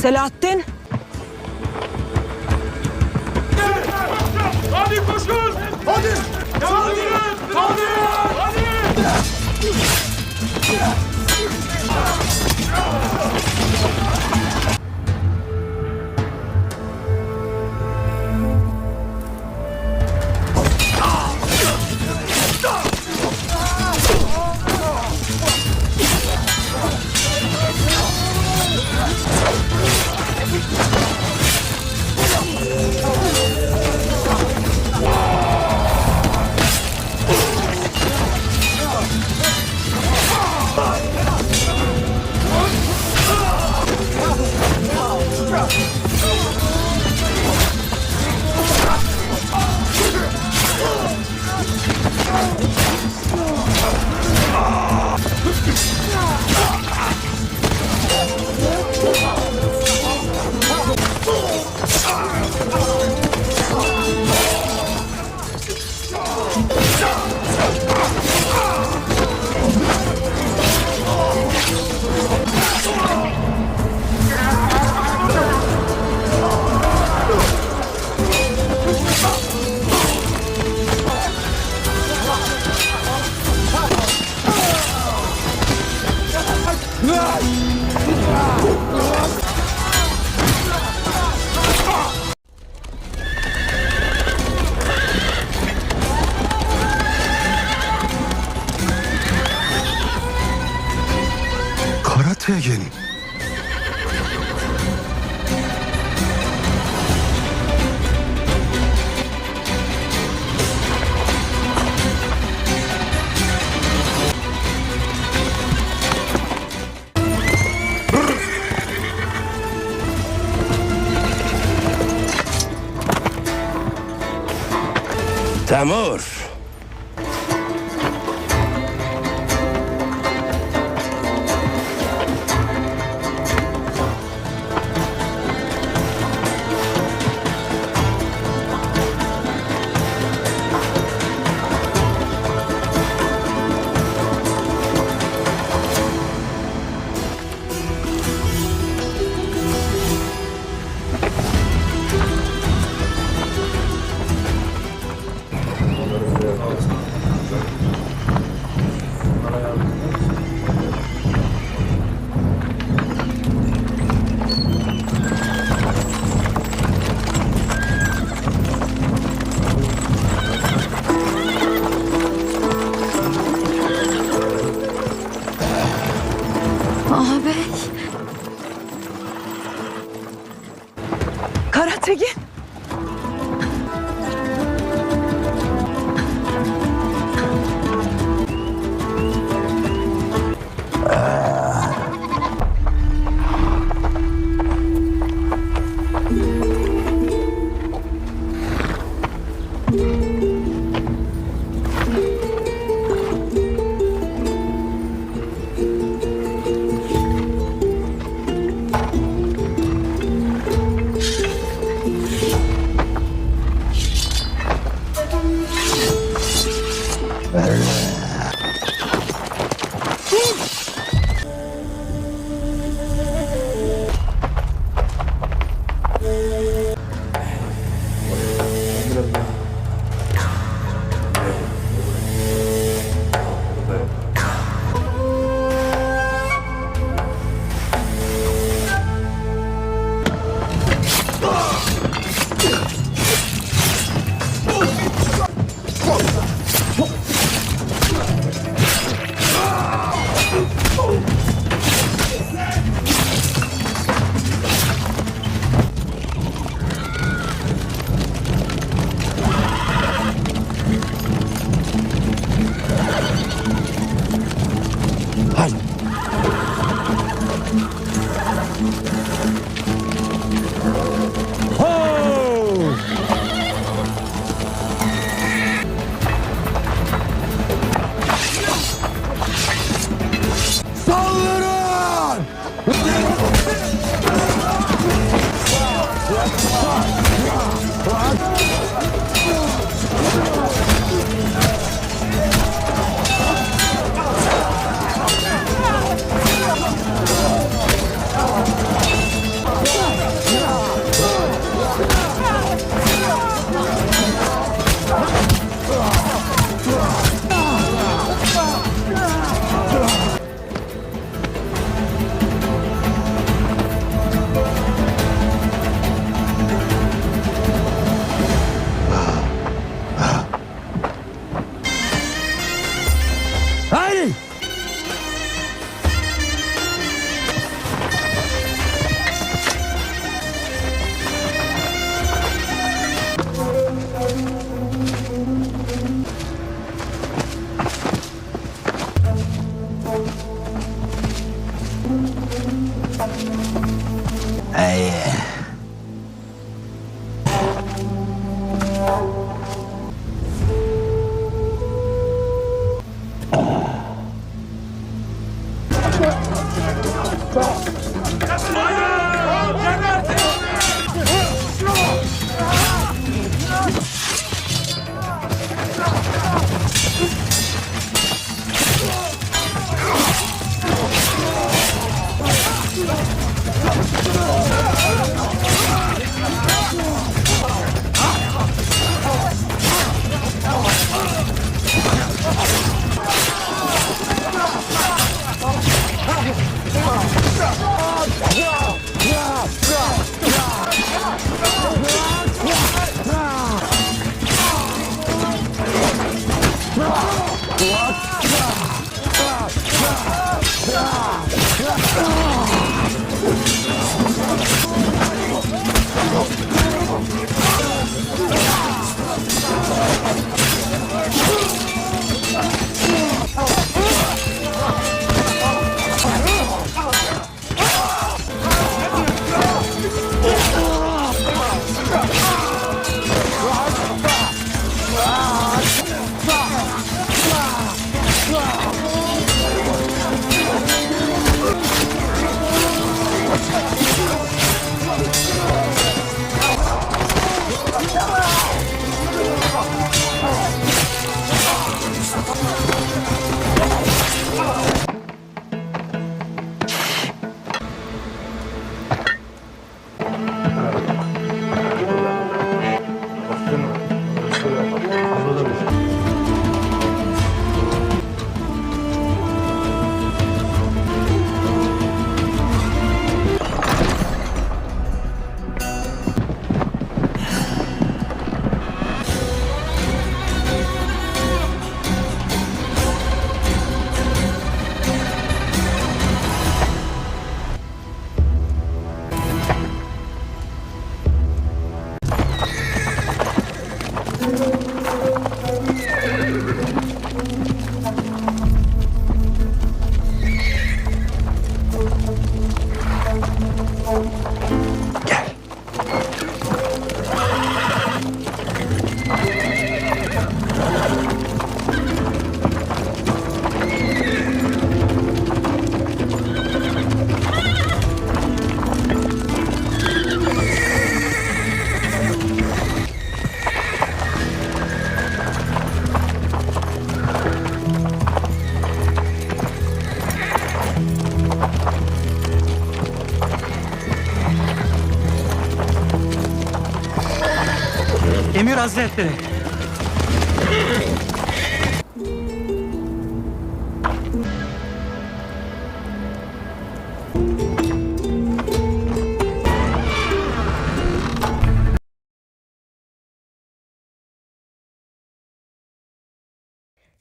Selahattin. Hadi koşun! Hadi! Saldırın! Saldırın! Hadi! Kara Tekin. Temur. Ağabey. Kara Tekin. Saldırın! Emir Hazretleri.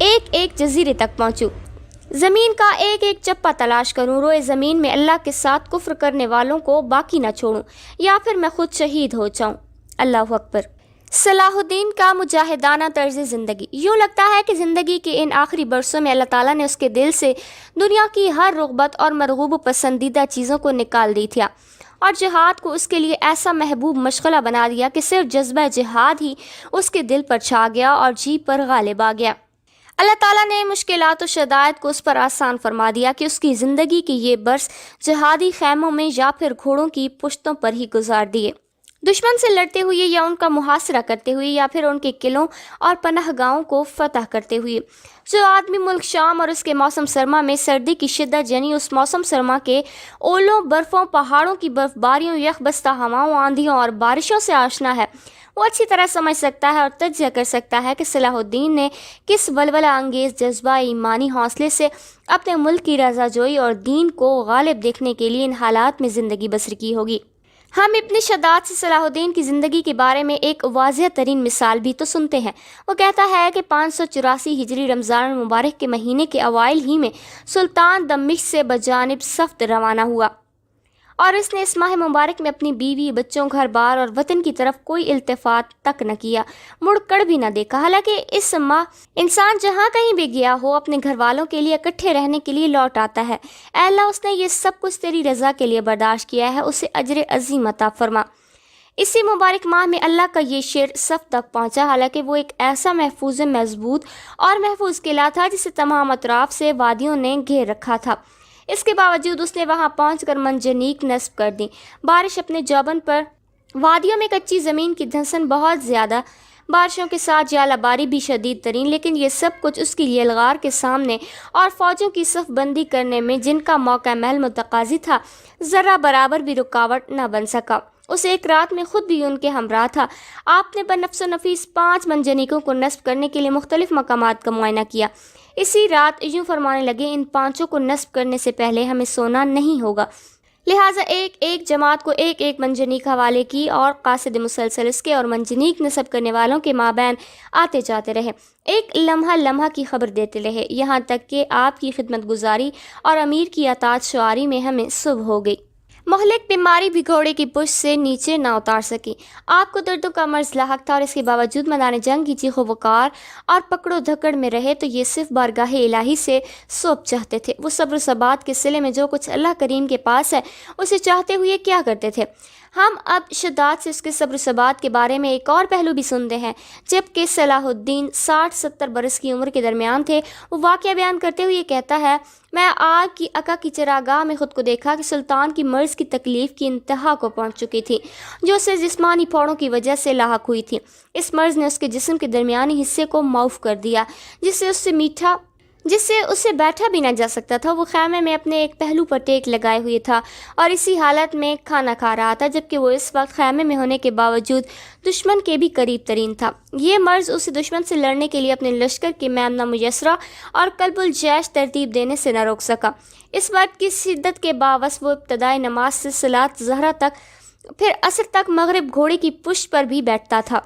ایک ایک جزیرے تک پہنچوں، زمین کا ایک ایک چپا تلاش کروں، روئے زمین میں اللہ کے ساتھ کفر کرنے والوں کو باقی نہ چھوڑوں، یا پھر میں خود شہید ہو جاؤں۔ اللہ اکبر۔ صلاح الدین کا مجاہدانہ طرز زندگی۔ یوں لگتا ہے کہ زندگی کے ان آخری برسوں میں اللہ تعالیٰ نے اس کے دل سے دنیا کی ہر رغبت اور مرغوب و پسندیدہ چیزوں کو نکال دی تھا، اور جہاد کو اس کے لیے ایسا محبوب مشغلہ بنا دیا کہ صرف جذبہ جہاد ہی اس کے دل پر چھا گیا اور جی پر غالب آ گیا۔ اللہ تعالیٰ نے مشکلات و شدائد کو اس پر آسان فرما دیا کہ اس کی زندگی کے یہ برس جہادی خیموں میں یا پھر گھوڑوں کی پشتوں پر ہی گزار دیے، دشمن سے لڑتے ہوئے یا ان کا محاصرہ کرتے ہوئے یا پھر ان کے قلعوں اور پناہ گاہوں کو فتح کرتے ہوئے۔ جو آدمی ملک شام اور اس کے موسم سرما میں سردی کی شدت یعنی اس موسم سرما کے اولوں، برفوں، پہاڑوں کی برف باریوں، یخ بستہ ہواؤں، آندھیوں اور بارشوں سے آشنا ہے، وہ اچھی طرح سمجھ سکتا ہے اور تجزیہ کر سکتا ہے کہ صلاح الدین نے کس ولولہ انگیز جذبہ ایمانی حوصلے سے اپنے ملک کی رضا جوئی اور دین کو غالب دیکھنے کے لیے ان حالات میں زندگی بسر کی ہوگی۔ ہم ابن شداد سے صلاح الدین کی زندگی کے بارے میں ایک واضح ترین مثال بھی تو سنتے ہیں۔ وہ کہتا ہے کہ 584 ہجری رمضان المبارک کے مہینے کے اوائل ہی میں سلطان دمشق سے بجانب صفد روانہ ہوا، اور اس نے اس ماہ مبارک میں اپنی بیوی، بچوں، گھر بار اور وطن کی طرف کوئی التفات تک نہ کیا، مڑ کر بھی نہ دیکھا۔ حالانکہ اس ماہ انسان جہاں کہیں بھی گیا ہو اپنے گھر والوں کے لیے اکٹھے رہنے کے لیے لوٹ آتا ہے۔ اے اللہ، اس نے یہ سب کچھ تیری رضا کے لیے برداشت کیا ہے، اسے اجر عظیم عطا فرما۔ اسی مبارک ماہ میں اللہ کا یہ شعر صف تک پہنچا، حالانکہ وہ ایک ایسا محفوظ، مضبوط اور محفوظ قلعہ تھا جسے تمام اطراف سے وادیوں نے گھیر رکھا تھا۔ اس کے باوجود اس نے وہاں پہنچ کر منجنیق نصب کر دی۔ بارش اپنے جوبن پر، وادیوں میں کچی زمین کی دھنسن بہت زیادہ، بارشوں کے ساتھ ژالہ باری بھی شدید ترین، لیکن یہ سب کچھ اس کی یلغار کے سامنے اور فوجوں کی صف بندی کرنے میں جن کا موقع محل متقاضی تھا، ذرہ برابر بھی رکاوٹ نہ بن سکا۔ اس ایک رات میں خود بھی ان کے ہمراہ تھا۔ آپ نے بنفس و نفیس 5 منجنیقوں کو نصب کرنے کے لیے مختلف مقامات کا معائنہ کیا۔ اسی رات یوں فرمانے لگے، ان 5 کو نصب کرنے سے پہلے ہمیں سونا نہیں ہوگا، لہٰذا ایک ایک جماعت کو ایک ایک منجنیق حوالے کی، اور قاصد مسلسل اس کے اور منجنیق نصب کرنے والوں کے مابین آتے جاتے رہے، ایک لمحہ لمحہ کی خبر دیتے رہے، یہاں تک کہ آپ کی خدمت گزاری اور امیر کی اطاعت شعاری میں ہمیں صبح ہو گئی۔ مہلک بیماری بھی گھوڑے کی پشت سے نیچے نہ اتار سکی۔ آپ کو دردوں کا مرض لاحق تھا، اور اس کے باوجود میدان جنگ کی چیخ و پکار اور پکڑو دھکڑ میں رہے تو یہ صرف بارگاہ الہی سے سوپ چاہتے تھے۔ وہ صبر و ثبات کے صلے میں جو کچھ اللہ کریم کے پاس ہے اسے چاہتے ہوئے کیا کرتے تھے۔ ہم اب شداد سے اس کے صبر و ثبات کے بارے میں ایک اور پہلو بھی سنتے ہیں۔ جب کہ صلاح الدین 60-70 برس کی عمر کے درمیان تھے، وہ واقعہ بیان کرتے ہوئے کہتا ہے، میں آگ کی عکا کی چراگاہ میں خود کو دیکھا کہ سلطان کی مرض کی تکلیف کی انتہا کو پہنچ چکی تھی، جو اسے جسمانی پھوڑوں کی وجہ سے لاحق ہوئی تھی۔ اس مرض نے اس کے جسم کے درمیانی حصے کو معاف کر دیا، جس سے اسے بیٹھا بھی نہ جا سکتا تھا۔ وہ خیمے میں اپنے ایک پہلو پر ٹیک لگائے ہوئے تھا اور اسی حالت میں کھانا کھا رہا تھا، جبکہ وہ اس وقت خیمے میں ہونے کے باوجود دشمن کے بھی قریب ترین تھا۔ یہ مرض اسے دشمن سے لڑنے کے لیے اپنے لشکر کے میمنہ میسرہ اور قلب الجیش ترتیب دینے سے نہ روک سکا۔ اس وقت کی شدت کے باوجود وہ ابتدائی نماز سے صلاۃ ظہر تک، پھر عصر تک مغرب گھوڑے کی پشت پر بھی بیٹھتا تھا،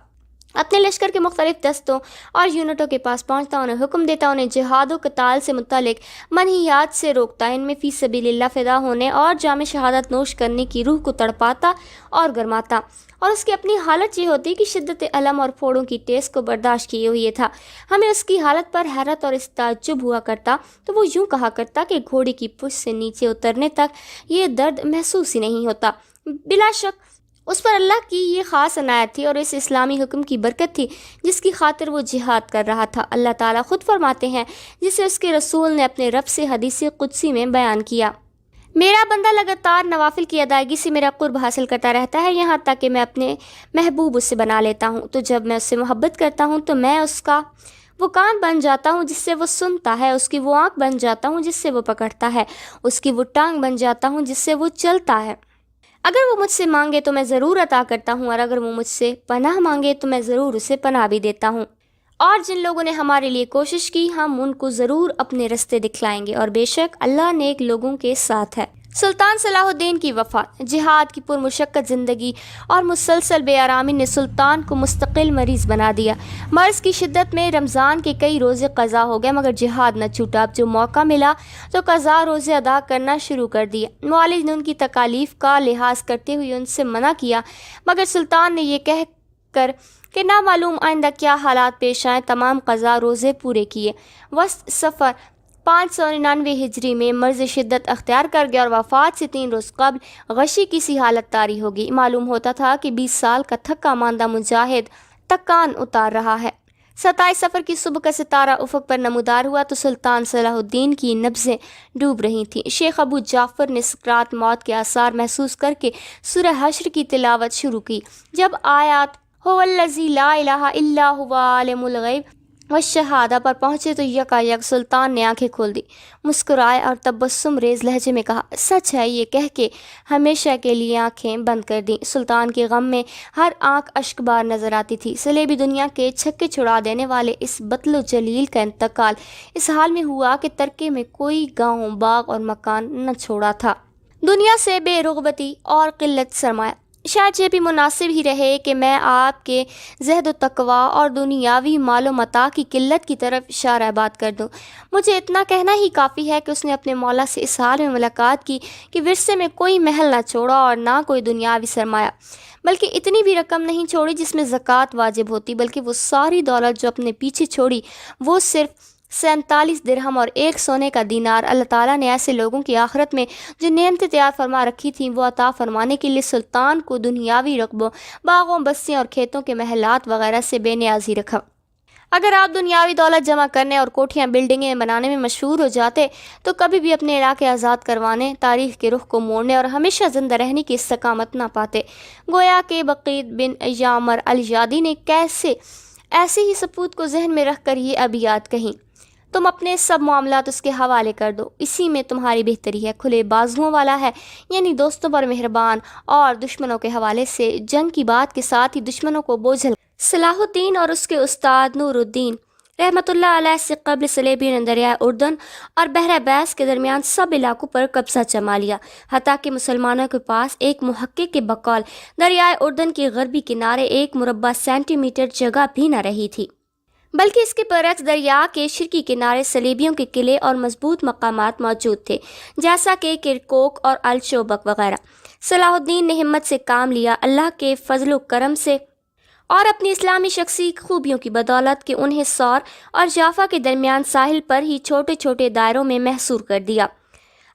اپنے لشکر کے مختلف دستوں اور یونٹوں کے پاس پہنچتا، انہیں حکم دیتا، انہیں جہاد و قتال سے متعلق منہیات سے روکتا، ان میں فی سبیل اللہ فدا ہونے اور جام شہادت نوش کرنے کی روح کو تڑپاتا اور گرماتا۔ اور اس کی اپنی حالت یہ ہوتی کہ شدت علم اور پھوڑوں کی ٹیس کو برداشت کیے ہوئے تھا۔ ہمیں اس کی حالت پر حیرت اور تعجب ہوا کرتا تو وہ یوں کہا کرتا کہ گھوڑے کی پشت سے نیچے اترنے تک یہ درد محسوس ہی نہیں ہوتا۔ بلا شک اس پر اللہ کی یہ خاص عنایت تھی اور اس اسلامی حکم کی برکت تھی جس کی خاطر وہ جہاد کر رہا تھا۔ اللہ تعالیٰ خود فرماتے ہیں، جسے اس کے رسول نے اپنے رب سے حدیث قدسی میں بیان کیا، میرا بندہ لگاتار نوافل کی ادائیگی سے میرا قرب حاصل کرتا رہتا ہے، یہاں تک کہ میں اپنے محبوب اس سے بنا لیتا ہوں۔ تو جب میں اس سے محبت کرتا ہوں تو میں اس کا وہ کان بن جاتا ہوں جس سے وہ سنتا ہے، اس کی وہ آنکھ بن جاتا ہوں جس سے وہ پکڑتا ہے، اس کی وہ ٹانگ بن جاتا ہوں جس سے وہ چلتا ہے۔ اگر وہ مجھ سے مانگے تو میں ضرور عطا کرتا ہوں، اور اگر وہ مجھ سے پناہ مانگے تو میں ضرور اسے پناہ بھی دیتا ہوں۔ اور جن لوگوں نے ہمارے لیے کوشش کی ہم ان کو ضرور اپنے رستے دکھلائیں گے، اور بے شک اللہ نیک لوگوں کے ساتھ ہے۔ سلطان صلاح الدین کی وفات، جہاد کی پرمشقت زندگی اور مسلسل بے آرامی نے سلطان کو مستقل مریض بنا دیا۔ مرض کی شدت میں رمضان کے کئی روزے قضا ہو گئے مگر جہاد نہ چھوٹا۔ اب جو موقع ملا تو قضا روزے ادا کرنا شروع کر دیا۔ والد نے ان کی تکالیف کا لحاظ کرتے ہوئے ان سے منع کیا مگر سلطان نے یہ کہہ کر کہ نامعلوم آئندہ کیا حالات پیش آئیں تمام قضا روزے پورے کیے۔ وسط سفر 599 ہجری میں مرض شدت اختیار کر گیا اور وفات سے 3 روز قبل غشی کی سی حالت طاری ہو گئی۔ معلوم ہوتا تھا کہ 20 سال کا تھکا ماندہ مجاہد تکان اتار رہا ہے۔ 27 سفر کی صبح کا ستارہ افق پر نمودار ہوا تو سلطان صلاح الدین کی نبضیں ڈوب رہی تھیں۔ شیخ ابو جعفر نے سکرات موت کے آثار محسوس کر کے سورہ حشر کی تلاوت شروع کی۔ جب آیات هو الذی لا الہ الا هو عالم الغیب والشہادہ پر پہنچے تو یکایک سلطان نے آنکھیں کھول دی، مسکرائے اور تبسم ریز لہجے میں کہا، سچ ہے، یہ کہہ کے ہمیشہ کے لیے آنکھیں بند کر دیں۔ سلطان کے غم میں ہر آنکھ اشک بار نظر آتی تھی۔ صلیبی دنیا کے چھکے چھڑا دینے والے اس بطل و جلیل کا انتقال اس حال میں ہوا کہ ترکے میں کوئی گاؤں، باغ اور مکان نہ چھوڑا تھا۔ دنیا سے بے رغبتی اور قلت سرمایہ، شاید یہ بھی مناسب ہی رہے کہ میں آپ کے زہد و تقوی اور دنیاوی مال و متاع کی قلت کی طرف اشارہ بات کر دوں۔ مجھے اتنا کہنا ہی کافی ہے کہ اس نے اپنے مولا سے اس حال میں ملاقات کی کہ ورثے میں کوئی محل نہ چھوڑا اور نہ کوئی دنیاوی سرمایہ، بلکہ اتنی بھی رقم نہیں چھوڑی جس میں زکوٰۃ واجب ہوتی، بلکہ وہ ساری دولت جو اپنے پیچھے چھوڑی وہ صرف 47 درہم اور 1 سونے کا دینار۔ اللہ تعالیٰ نے ایسے لوگوں کی آخرت میں جو نعمتیں تیار فرما رکھی تھیں وہ عطا فرمانے کے لیے سلطان کو دنیاوی رقبوں، باغوں، بستیوں اور کھیتوں کے محلات وغیرہ سے بے نیازی رکھا۔ اگر آپ دنیاوی دولت جمع کرنے اور کوٹھیاں بلڈنگیں بنانے میں مشہور ہو جاتے تو کبھی بھی اپنے علاقے آزاد کروانے، تاریخ کے رخ کو موڑنے اور ہمیشہ زندہ رہنے کی استقامت نہ پاتے۔ گویا کہ بقیت بن یامر الجادی نے ایسے ہی سپوت کو ذہن میں رکھ کر یہ ابیات کہیں، تم اپنے سب معاملات اس کے حوالے کر دو، اسی میں تمہاری بہتری ہے، کھلے بازوؤں والا ہے، یعنی دوستوں پر مہربان، اور دشمنوں کے حوالے سے جنگ کی بات کے ساتھ ہی دشمنوں کو بوجھل۔ صلاح الدین اور اس کے استاد نور الدین رحمۃ اللہ علیہ سے قبل صلیبیوں نے دریائے اردن اور بحر بیس کے درمیان سب علاقوں پر قبضہ جما لیا، حتیٰ کہ مسلمانوں کے پاس ایک محقق کے بقول دریائے اردن کے غربی کنارے 1 مربع سینٹی میٹر جگہ بھی نہ رہی تھی، بلکہ اس کے برعکس دریا کے شرقی کنارے صلیبیوں کے قلعے اور مضبوط مقامات موجود تھے، جیسا کہ کرکوک اور الشوبک وغیرہ۔ صلاح الدین نے ہمت سے کام لیا، اللہ کے فضل و کرم سے اور اپنی اسلامی شخصی خوبیوں کی بدولت کہ انہیں سور اور جافا کے درمیان ساحل پر ہی چھوٹے چھوٹے دائروں میں محصور کر دیا۔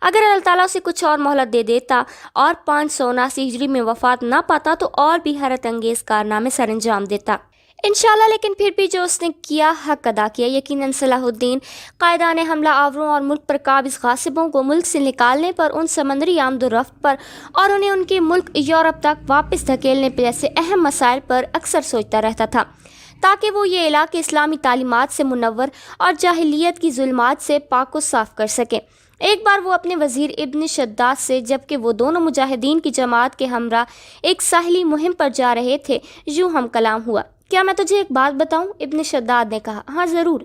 اگر اللہ تعالیٰ اسے کچھ اور مہلت دے دیتا اور 579 ہجری میں وفات نہ پاتا تو اور بھی حیرت انگیز کارنامے سر انجام دیتا انشاءاللہ، لیکن پھر بھی جو اس نے کیا حق ادا کیا۔ یقیناً صلاح الدین قائدان حملہ آوروں اور ملک پر قابض غاصبوں کو ملک سے نکالنے پر، ان سمندری آمد و رفت پر اور انہیں ان کے ملک یورپ تک واپس دھکیلنے پر جیسے اہم مسائل پر اکثر سوچتا رہتا تھا، تاکہ وہ یہ علاقے اسلامی تعلیمات سے منور اور جاہلیت کی ظلمات سے پاک و صاف کر سکے۔ ایک بار وہ اپنے وزیر ابن شداد سے، جبکہ وہ دونوں مجاہدین کی جماعت کے ہمراہ ایک ساحلی مہم پر جا رہے تھے، یوں ہم کلام ہوا، کیا میں تجھے ایک بات بتاؤں؟ ابن شداد نے کہا، ہاں ضرور۔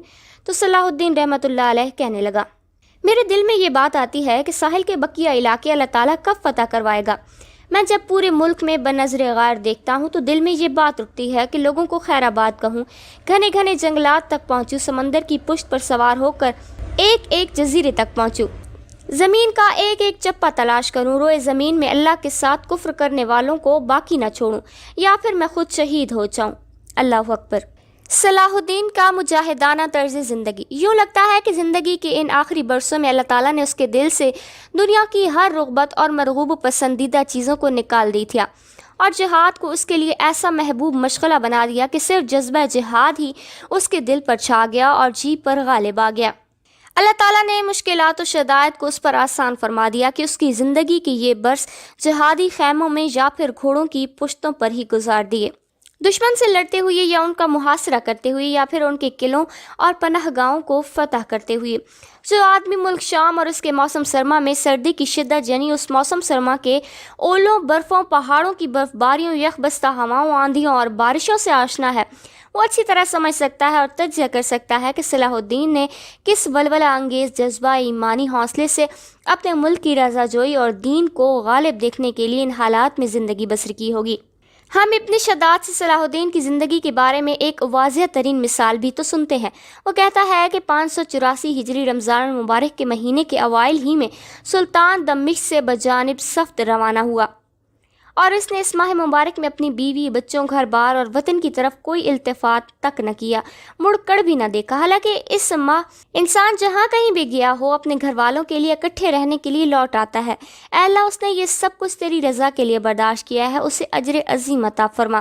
تو صلاح الدین رحمۃ اللہ علیہ کہنے لگا، میرے دل میں یہ بات آتی ہے کہ ساحل کے بقیہ علاقے اللہ تعالیٰ کب فتح کروائے گا۔ میں جب پورے ملک میں بنظر غار دیکھتا ہوں تو دل میں یہ بات اٹھتی ہے کہ لوگوں کو خیر آباد کہوں، گھنے گھنے جنگلات تک پہنچوں، سمندر کی پشت پر سوار ہو کر ایک ایک جزیرے تک پہنچوں، زمین کا ایک ایک چپا تلاش کروں، روئے زمین میں اللہ کے ساتھ کفر کرنے والوں کو باقی نہ چھوڑوں، یا پھر میں خود شہید ہو جاؤں۔ اللہ اکبر۔ صلاح الدین کا مجاہدانہ طرز زندگی، یوں لگتا ہے کہ زندگی کے ان آخری برسوں میں اللہ تعالیٰ نے اس کے دل سے دنیا کی ہر رغبت اور مرغوب و پسندیدہ چیزوں کو نکال دی تھا، اور جہاد کو اس کے لیے ایسا محبوب مشغلہ بنا دیا کہ صرف جذبہ جہاد ہی اس کے دل پر چھا گیا اور جی پر غالب آ گیا۔ اللہ تعالیٰ نے مشکلات و شدائد کو اس پر آسان فرما دیا کہ اس کی زندگی کے یہ برس جہادی خیموں میں یا پھر گھوڑوں کی پشتوں پر ہی گزار دیے، دشمن سے لڑتے ہوئے یا ان کا محاصرہ کرتے ہوئے یا پھر ان کے قلعوں اور پناہ گاہوں کو فتح کرتے ہوئے۔ جو آدمی ملک شام اور اس کے موسم سرما میں سردی کی شدت، یعنی اس موسم سرما کے اولوں، برفوں، پہاڑوں کی برف باریوں، یخ بستہ ہواؤں، آندھیوں اور بارشوں سے آشنا ہے، وہ اچھی طرح سمجھ سکتا ہے اور تجزیہ کر سکتا ہے کہ صلاح الدین نے کس ولولہ انگیز جذبہ ایمانی حوصلے سے اپنے ملک کی رضا جوئی اور دین کو غالب دیکھنے کے لیے ان حالات میں زندگی بسر کی ہوگی۔ ہم ابن شداد سے صلاح الدین کی زندگی کے بارے میں ایک واضح ترین مثال بھی تو سنتے ہیں۔ وہ کہتا ہے کہ 584 ہجری رمضان المبارک کے مہینے کے اوائل ہی میں سلطان دمشق سے بجانب صفد روانہ ہوا اور اس نے اس ماہ مبارک میں اپنی بیوی، بچوں، گھر بار اور وطن کی طرف کوئی التفات تک نہ کیا، مڑ کر بھی نہ دیکھا۔ حالانکہ اس ماہ انسان جہاں کہیں بھی گیا ہو اپنے گھر والوں کے لیے اکٹھے رہنے کے لیے لوٹ آتا ہے۔ اے اللہ، اس نے یہ سب کچھ تیری رضا کے لیے برداشت کیا ہے، اسے اجر عظیم عطا فرما۔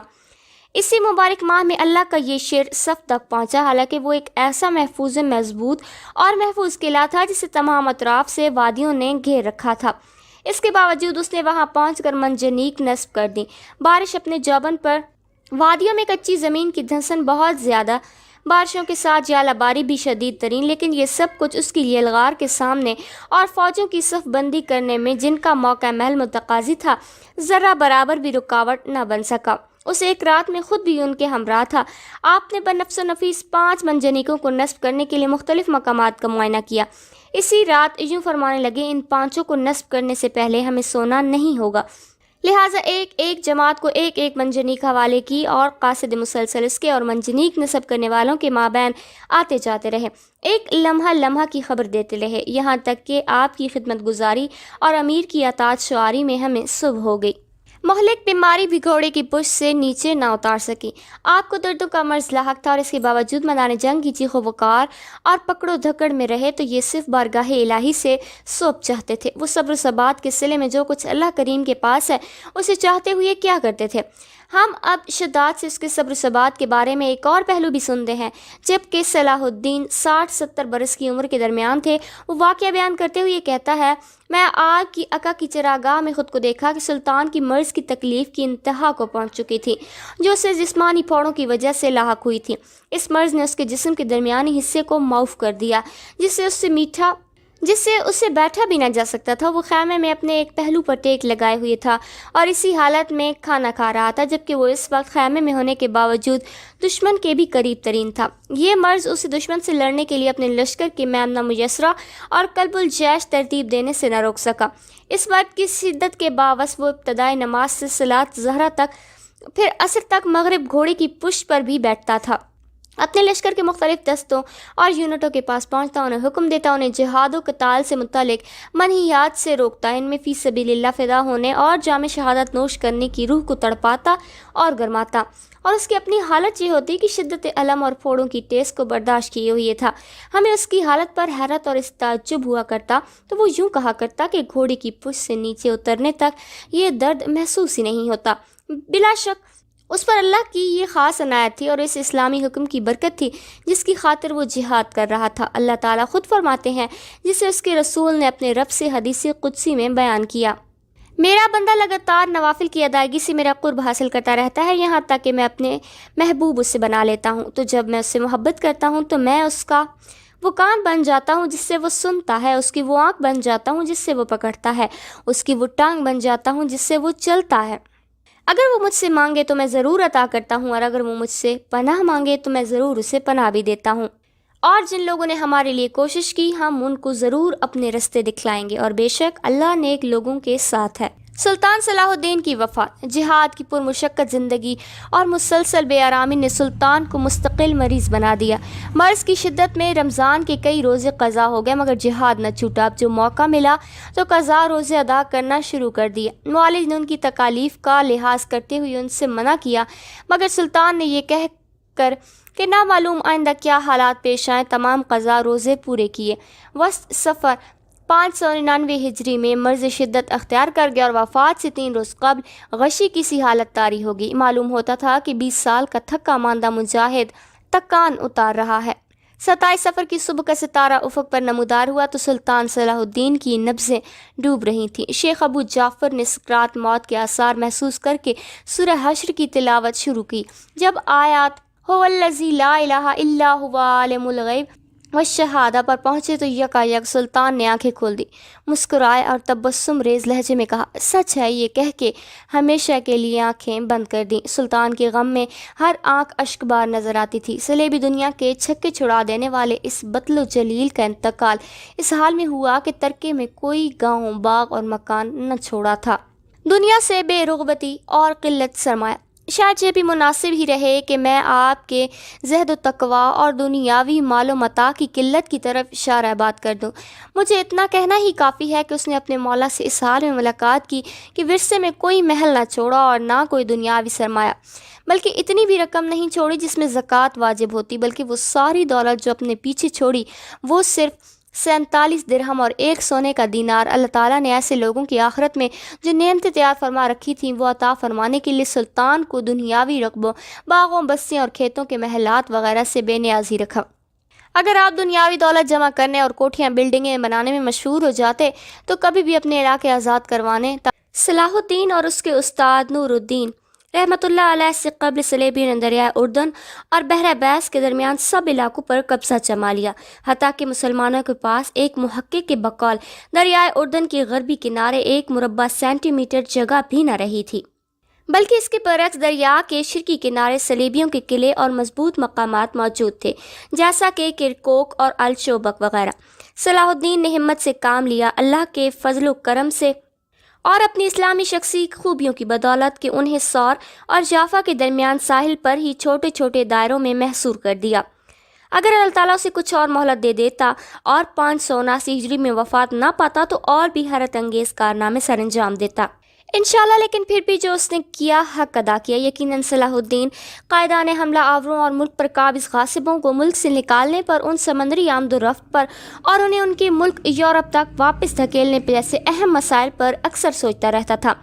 اسی مبارک ماہ میں اللہ کا یہ شعر صف تک پہنچا، حالانکہ وہ ایک ایسا محفوظ مضبوط اور محفوظ قلعہ تھا جسے تمام اطراف سے وادیوں نے گھیر رکھا تھا۔ اس کے باوجود اس نے وہاں پہنچ کر منجنیق نصب کر دی۔ بارش اپنے جوبن پر، وادیوں میں کچی زمین کی دھنسن بہت زیادہ، بارشوں کے ساتھ ژالہ باری بھی شدید ترین، لیکن یہ سب کچھ اس کی یلغار کے سامنے اور فوجوں کی صف بندی کرنے میں جن کا موقع محل متقاضی تھا ذرہ برابر بھی رکاوٹ نہ بن سکا۔ اس ایک رات میں خود بھی ان کے ہمراہ تھا۔ آپ نے بنفس و نفیس 5 منجنیقوں کو نصب کرنے کے لیے مختلف مقامات کا معائنہ کیا۔ اسی رات یوں فرمانے لگے، ان 5 کو نصب کرنے سے پہلے ہمیں سونا نہیں ہوگا، لہٰذا ایک ایک جماعت کو ایک ایک منجنیق حوالے کی اور قاصد مسلسل اس کے اور منجنیق نصب کرنے والوں کے مابین آتے جاتے رہے، ایک لمحہ لمحہ کی خبر دیتے رہے، یہاں تک کہ آپ کی خدمت گزاری اور امیر کی اطاعت شعاری میں ہمیں صبح ہو گئی۔ مہلک بیماری بھی گھوڑے کی پشت سے نیچے نہ اتار سکی۔ آپ کو دردوں کا مرض لاحق تھا اور اس کے باوجود میدان جنگ کی چیخ و پکار اور پکڑو دھکڑ میں رہے تو یہ صرف بارگاہ الہی سے سوپ چاہتے تھے۔ وہ صبر و ثبات کے صلے میں جو کچھ اللہ کریم کے پاس ہے اسے چاہتے ہوئے کیا کرتے تھے۔ ہم اب شداد سے اس کے صبر و ثبات کے بارے میں ایک اور پہلو بھی سنتے ہیں۔ جب کہ صلاح الدین 60-70 برس کی عمر کے درمیان تھے، وہ واقعہ بیان کرتے ہوئے کہتا ہے، میں آپ کی عقا کی چراگاہ میں خود کو دیکھا کہ سلطان کی مرض کی تکلیف کی انتہا کو پہنچ چکی تھی، جو اسے جسمانی پھوڑوں کی وجہ سے لاحق ہوئی تھی۔ اس مرض نے اس کے جسم کے درمیانی حصے کو معاف کر دیا، جس سے اسے بیٹھا بھی نہ جا سکتا تھا۔ وہ خیمے میں اپنے ایک پہلو پر ٹیک لگائے ہوئے تھا اور اسی حالت میں کھانا کھا رہا تھا، جبکہ وہ اس وقت خیمے میں ہونے کے باوجود دشمن کے بھی قریب ترین تھا۔ یہ مرض اسے دشمن سے لڑنے کے لیے اپنے لشکر کے میمنہ میسرہ اور قلب الجیش ترتیب دینے سے نہ روک سکا۔ اس وقت کی شدت کے باوجود وہ ابتدائی نماز سے صلاۃ ظہر تک، پھر عصر تک مغرب گھوڑے کی پشت پر بھی بیٹھتا تھا، اپنے لشکر کے مختلف دستوں اور یونٹوں کے پاس پہنچتا، انہیں حکم دیتا، انہیں جہاد و قتال سے متعلق منہیات سے روکتا، ان میں فی سبیل اللہ فدا ہونے اور جام شہادت نوش کرنے کی روح کو تڑپاتا اور گرماتا۔ اور اس کی اپنی حالت یہ ہوتی کہ شدت علم اور پھوڑوں کی ٹیس کو برداشت کیے ہوئے تھا۔ ہمیں اس کی حالت پر حیرت اور تعجب ہوا کرتا تو وہ یوں کہا کرتا کہ گھوڑے کی پشت سے نیچے اترنے تک یہ درد محسوس ہی نہیں ہوتا۔ بلا شک اس پر اللہ کی یہ خاص عنایت تھی اور اس اسلامی حکم کی برکت تھی جس کی خاطر وہ جہاد کر رہا تھا۔ اللہ تعالیٰ خود فرماتے ہیں، جسے اس کے رسول نے اپنے رب سے حدیث قدسی میں بیان کیا، میرا بندہ لگاتار نوافل کی ادائیگی سے میرا قرب حاصل کرتا رہتا ہے، یہاں تک کہ میں اپنے محبوب اس سے بنا لیتا ہوں، تو جب میں اس سے محبت کرتا ہوں تو میں اس کا وہ کان بن جاتا ہوں جس سے وہ سنتا ہے، اس کی وہ آنکھ بن جاتا ہوں جس سے وہ پکڑتا ہے، اس کی وہ ٹانگ بن جاتا ہوں جس سے وہ چلتا ہے۔ اگر وہ مجھ سے مانگے تو میں ضرور عطا کرتا ہوں، اور اگر وہ مجھ سے پناہ مانگے تو میں ضرور اسے پناہ بھی دیتا ہوں۔ اور جن لوگوں نے ہمارے لیے کوشش کی ہم ان کو ضرور اپنے رستے دکھلائیں گے، اور بے شک اللہ نیک لوگوں کے ساتھ ہے۔ سلطان صلاح الدین کی وفات، جہاد کی پرمشقت زندگی اور مسلسل بے آرامی نے سلطان کو مستقل مریض بنا دیا۔ مرض کی شدت میں رمضان کے کئی روزے قضا ہو گئے، مگر جہاد نہ چھوٹا۔ اب جو موقع ملا تو قضا روزے ادا کرنا شروع کر دیا۔ والد نے ان کی تکالیف کا لحاظ کرتے ہوئے ان سے منع کیا، مگر سلطان نے یہ کہہ کر کہ نامعلوم آئندہ کیا حالات پیش آئیں تمام قضا روزے پورے کیے۔ وسط صفر 599 ہجری میں مرض شدت اختیار کر گیا اور وفات سے 3 روز قبل غشی کی سی حالت طاری ہو گئی۔ معلوم ہوتا تھا کہ 20 سال کا تھکا ماندہ مجاہد تکان اتار رہا ہے۔ 27 صفر کی صبح کا ستارہ افق پر نمودار ہوا تو سلطان صلاح الدین کی نبضیں ڈوب رہی تھیں۔ شیخ ابو جعفر نے سکرات موت کے آثار محسوس کر کے سورہ حشر کی تلاوت شروع کی۔ جب آیات هو الذی لا الہ الا هو عالم الغیب والشہادہ پر پہنچے تو یکایک سلطان نے آنکھیں کھول دی، مسکرائے اور تبسم ریز لہجے میں کہا، سچ ہے، یہ کہہ کے ہمیشہ کے لیے آنکھیں بند کر دیں۔ سلطان کے غم میں ہر آنکھ اشک بار نظر آتی تھی۔ سلیبی دنیا کے چھکے چھڑا دینے والے اس بطل و جلیل کا انتقال اس حال میں ہوا کہ ترکے میں کوئی گاؤں، باغ اور مکان نہ چھوڑا تھا۔ دنیا سے بے رغبتی اور قلت سرمایہ، شاید یہ بھی مناسب ہی رہے کہ میں آپ کے زہد و تقوی اور دنیاوی مال و متاع کی قلت کی طرف اشارہ بات کر دوں۔ مجھے اتنا کہنا ہی کافی ہے کہ اس نے اپنے مولا سے اس حال میں ملاقات کی کہ ورثے میں کوئی محل نہ چھوڑا اور نہ کوئی دنیاوی سرمایہ، بلکہ اتنی بھی رقم نہیں چھوڑی جس میں زکوٰۃ واجب ہوتی، بلکہ وہ ساری دولت جو اپنے پیچھے چھوڑی وہ صرف 47 درہم اور 1 سونے کا دینار۔ اللہ تعالیٰ نے ایسے لوگوں کی آخرت میں جو نعمتیں تیار فرما رکھی تھیں وہ عطا فرمانے کے لیے سلطان کو دنیاوی رقبوں، باغوں، بستیوں اور کھیتوں کے محلات وغیرہ سے بے نیاز ہی رکھا۔ اگر آپ دنیاوی دولت جمع کرنے اور کوٹھیاں، بلڈنگیں بنانے میں مشہور ہو جاتے تو کبھی بھی اپنے علاقے آزاد کروانے۔ صلاح الدین اور اس کے استاد نور الدین رحمۃ اللہ علیہ سے قبل سلیبیوں نے دریائے اردن اور بحر بیس کے درمیان سب علاقوں پر قبضہ جما لیا، حتیٰ کہ مسلمانوں کے پاس ایک محقق کے بقول دریائے اردن کے غربی کنارے 1 مربع سینٹی میٹر جگہ بھی نہ رہی تھی، بلکہ اس کے برعکس دریا کے شرقی کنارے صلیبیوں کے قلعے اور مضبوط مقامات موجود تھے، جیسا کہ کرکوک اور الشوبک وغیرہ۔ صلاح الدین نے ہمت سے کام لیا، اللہ کے فضل و کرم سے اور اپنی اسلامی شخصی خوبیوں کی بدولت کہ انہیں سور اور جافا کے درمیان ساحل پر ہی چھوٹے چھوٹے دائروں میں محصور کر دیا۔ اگر اللہ تعالیٰ اسے کچھ اور مہلت دے دیتا اور 579 ہجری میں وفات نہ پاتا تو اور بھی حیرت انگیز کارنامے سر انجام دیتا انشاءاللہ، لیکن پھر بھی جو اس نے کیا حق ادا کیا۔ یقیناً صلاح الدین قائدان حملہ آوروں اور ملک پر قابض غاصبوں کو ملک سے نکالنے پر، ان سمندری آمد و رفت پر اور انہیں ان کے ملک یورپ تک واپس دھکیلنے جیسے اہم مسائل پر اکثر سوچتا رہتا تھا،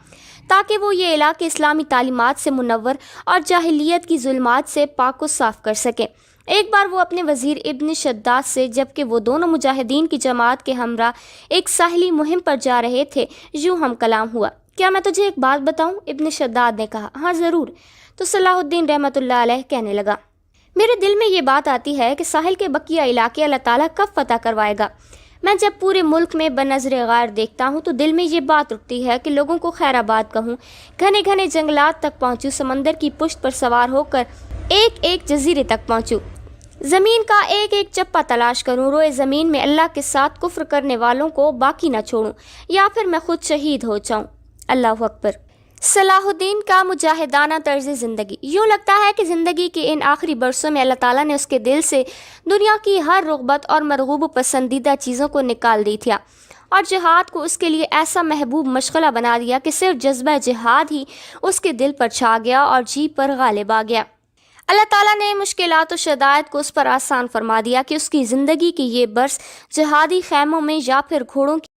تاکہ وہ یہ علاقے اسلامی تعلیمات سے منور اور جاہلیت کی ظلمات سے پاک و صاف کر سکیں۔ ایک بار وہ اپنے وزیر ابن شداد سے جبکہ وہ دونوں مجاہدین کی جماعت کے ہمراہ ایک ساحلی مہم پر جا رہے تھے، یوں ہم کلام ہوا، کیا میں تجھے ایک بات بتاؤں؟ ابن شداد نے کہا، ہاں ضرور۔ تو صلاح الدین رحمۃ اللہ علیہ کہنے لگا، میرے دل میں یہ بات آتی ہے کہ ساحل کے بقیہ علاقے اللہ تعالیٰ کب فتح کروائے گا؟ میں جب پورے ملک میں بنظر غار دیکھتا ہوں تو دل میں یہ بات اٹھتی ہے کہ لوگوں کو خیر آباد کہوں، گھنے گھنے جنگلات تک پہنچوں، سمندر کی پشت پر سوار ہو کر ایک ایک جزیرے تک پہنچوں، زمین کا ایک ایک چپا تلاش کروں، روئے زمین میں اللہ کے ساتھ کفر کرنے والوں کو باقی نہ چھوڑوں، یا پھر میں خود شہید ہو جاؤں۔ اللہ اکبر۔ صلاح الدین کا مجاہدانہ طرز زندگی، یوں لگتا ہے کہ زندگی کے ان آخری برسوں میں اللہ تعالیٰ نے اس کے دل سے دنیا کی ہر رغبت اور مرغوب و پسندیدہ چیزوں کو نکال دی تھا، اور جہاد کو اس کے لیے ایسا محبوب مشغلہ بنا دیا کہ صرف جذبہ جہاد ہی اس کے دل پر چھا گیا اور جی پر غالب آ گیا۔ اللہ تعالیٰ نے مشکلات و شدائد کو اس پر آسان فرما دیا کہ اس کی زندگی کی یہ برس جہادی خیموں میں یا پھر گھوڑوں کی